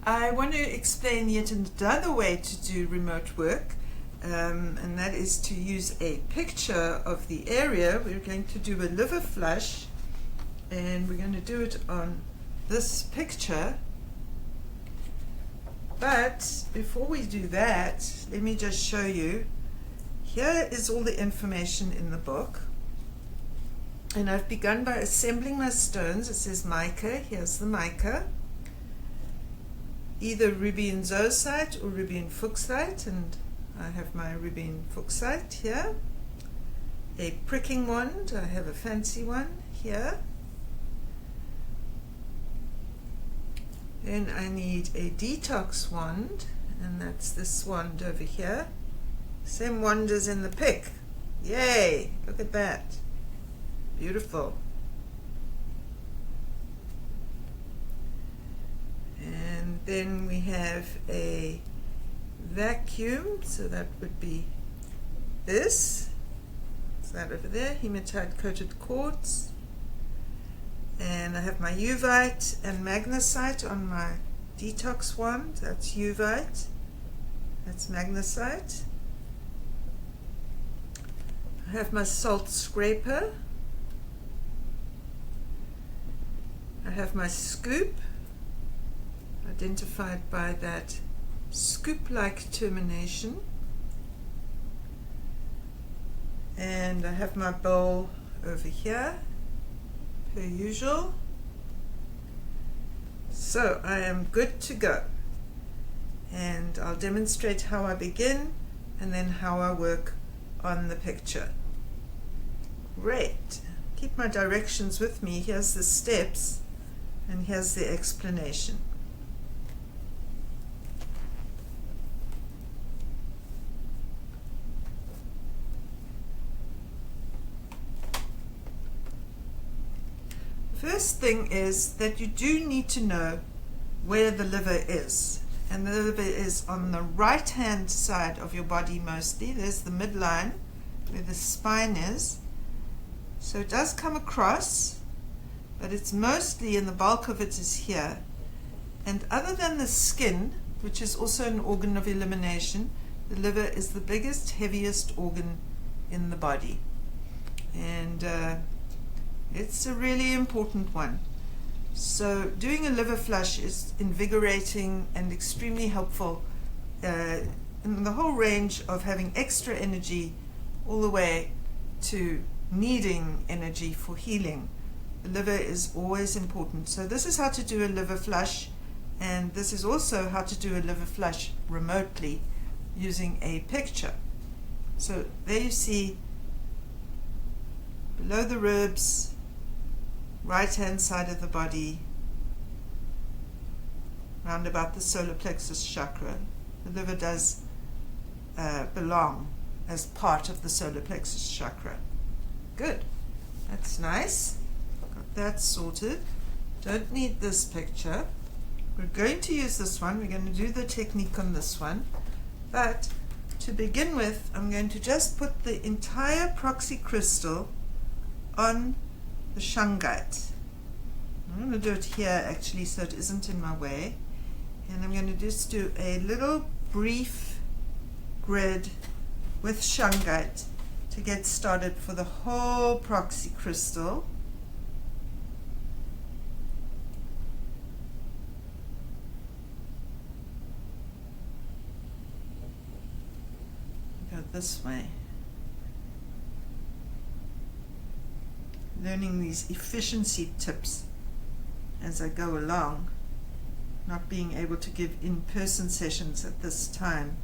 I want to explain yet another way to do remote work, and that is to use a picture of the area. We're going to do a liver flush, and we're going to do it on this picture. But before we do that, let me just show you. Here is all the information in the book. And I've begun by assembling my stones. It says mica. Here's the mica. Either ruby and zoisite or ruby and fuchsite, and I have my ruby and fuchsite here. A pricking wand, I have a fancy one here. Then I need a detox wand, and that's this wand over here. Same wand as in the pick. Yay! Look at that. Beautiful. And then we have a vacuum, so that would be this. It's that over there, hematite coated quartz. And I have my uvite and magnesite on my detox wand. That's uvite, that's magnesite. I have my salt scraper. I have my scoop, identified by that scoop-like termination. And I have my bowl over here, per usual. So I am good to go. And I'll demonstrate how I begin and then how I work on the picture. Great. Keep my directions with me. Here's the steps and here's the explanation. First thing is that you do need to know where the liver is. And the liver is on the right hand side of your body mostly. There's the midline where the spine is. So it does come across, but it's mostly, in the bulk of it is here. And other than the skin, which is also an organ of elimination, the liver is the biggest, heaviest organ in the body. And it's a really important one. So doing a liver flush is invigorating and extremely helpful in the whole range of having extra energy all the way to needing energy for healing. The liver is always important. So this is how to do a liver flush, and this is also how to do a liver flush remotely using a picture. So there you see below the ribs, right hand side of the body, round about the solar plexus chakra. The liver does belong as part of the solar plexus chakra. Good, that's nice. Got that sorted. Don't need this picture. We're going to use this one. We're going to do the technique on this one. But to begin with, I'm going to just put the entire proxy crystal on the shungite. I'm going to do it here actually so it isn't in my way. And I'm going to just do a little brief grid with shungite to get started for the whole proxy crystal. Go this way. Learning these efficiency tips as I go along, not being able to give in-person sessions at this time.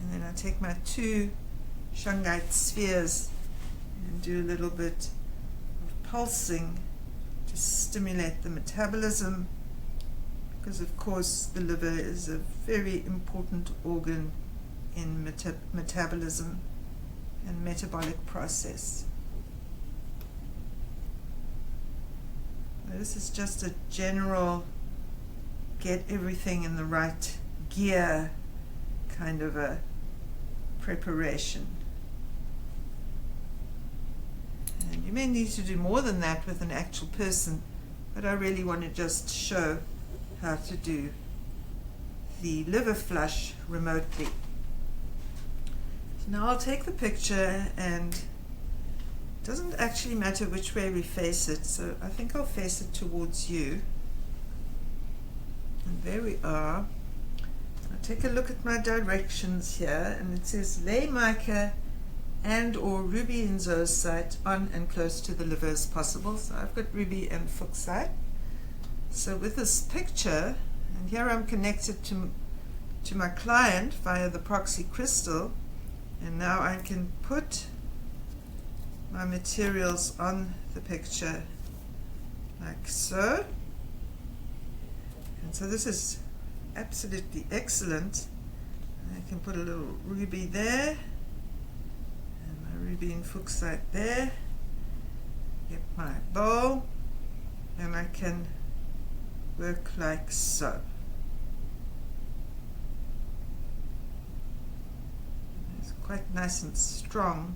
And then I take my two shungite spheres and do a little bit of pulsing to stimulate the metabolism, because of course the liver is a very important organ in metabolism and metabolic process. This is just a general get everything in the right gear kind of a preparation. And you may need to do more than that with an actual person but I really want to just show how to do the liver flush remotely. So now I'll take the picture, and it doesn't actually matter which way we face it, so I think I'll face it towards you. And there we are. I'll take a look at my directions here, and it says lay mica and or ruby inzosite on and close to the liver as possible. So I've got ruby and fuchsite. So with this picture, and here I'm connected to my client via the proxy crystal, and now I can put my materials on the picture like so. And so this is absolutely excellent. I can put a little ruby there, and my ruby and fuchsite there, get my bowl, and I can work like so. It's quite nice and strong.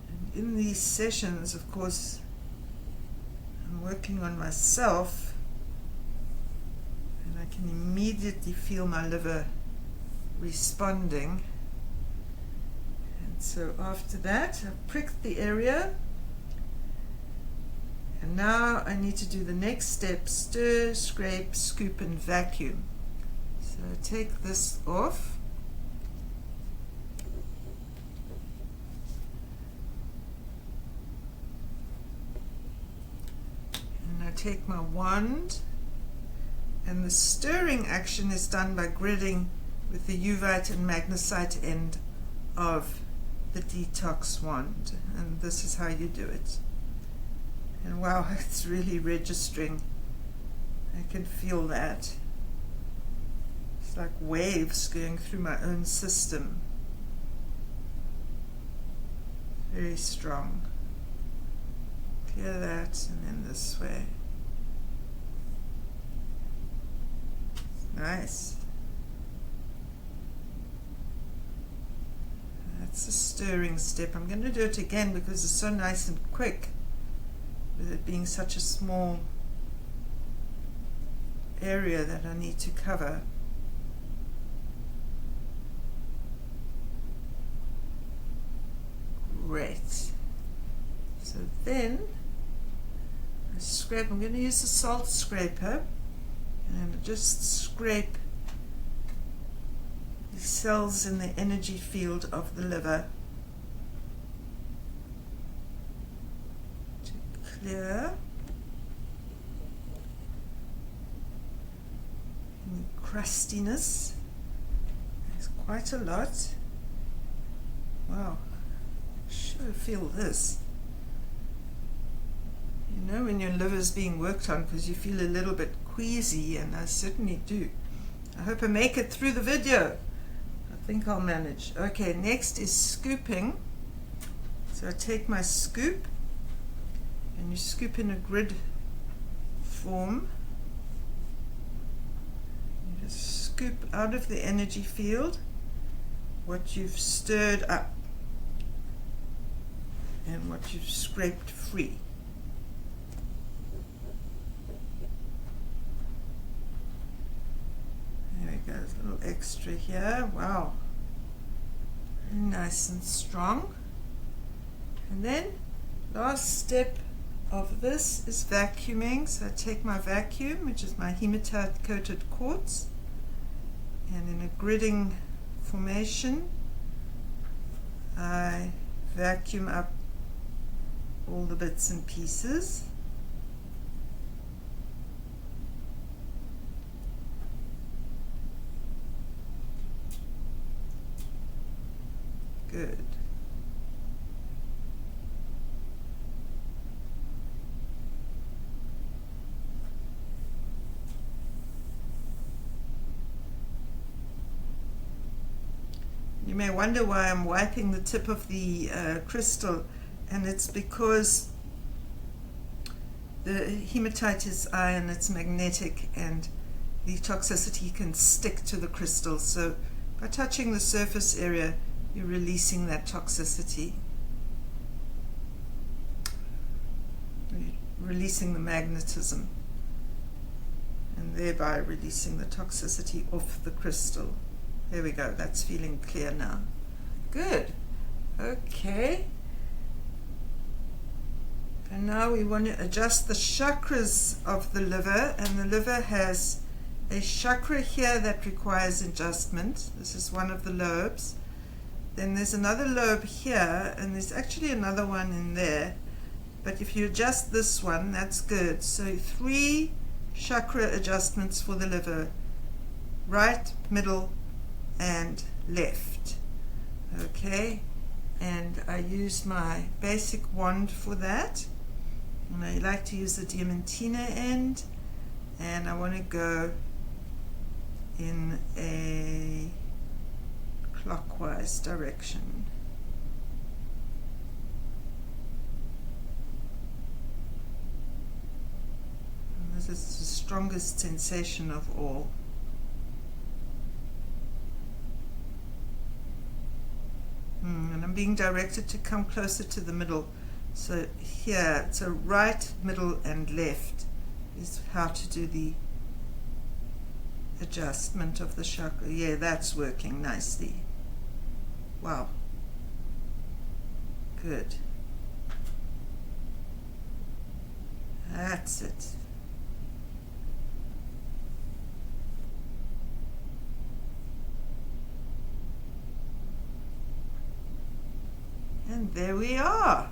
And in these sessions, of course, I'm working on myself, and I can immediately feel my liver responding. And so after that, I've pricked the area, and now I need to do the next step: stir, scrape, scoop, and vacuum. So I take this off, and I take my wand, and the stirring action is done by gridding with the uvite and magnesite end of the Detox wand, and this is how you do it. And wow, it's really registering. I can feel that. It's like waves going through my own system. Very strong. Clear that, and then this way. Nice. That's the stirring step. I'm going to do it again because it's so nice and quick, with it being such a small area that I need to cover. Great. So then I scrape. I'm going to use the salt scraper, and just scrape the cells in the energy field of the liver to clear any crustiness. There's quite a lot. Wow, I sure feel this. You know when your liver's being worked on, because you feel a little bit queasy, and I certainly do. I hope I make it through the video. I think I'll manage. Okay, next is scooping. So I take my scoop, and you scoop in a grid form. You just scoop out of the energy field what you've stirred up and what you've scraped free. There we go, a little extra here. Wow, very nice and strong. And then last step of this is vacuuming. So I take my vacuum, which is my hematite coated quartz, and in a gridding formation I vacuum up all the bits and pieces. Good. You may wonder why I'm wiping the tip of the crystal, and it's because the hematite is iron, it's magnetic, and the toxicity can stick to the crystal. So by touching the surface area, you're releasing that toxicity. releasing the magnetism, and thereby releasing the toxicity off the crystal. There we go, that's feeling clear now. Good. Okay. And now we want to adjust the chakras of the liver, and the liver has a chakra here that requires adjustment. This is one of the lobes. Then there's another lobe here, and there's actually another one in there. But if you adjust this one, that's good. So 3 chakra adjustments for the liver: right, middle, and left. Okay, and I use my basic wand for that, and I like to use the diamantina end, and I want to go in a clockwise direction. And this is the strongest sensation of all. And I'm being directed to come closer to the middle. So here, so right, middle, and left is how to do the adjustment of the chakra. Yeah, that's working nicely. Wow. Good. That's it. And there we are.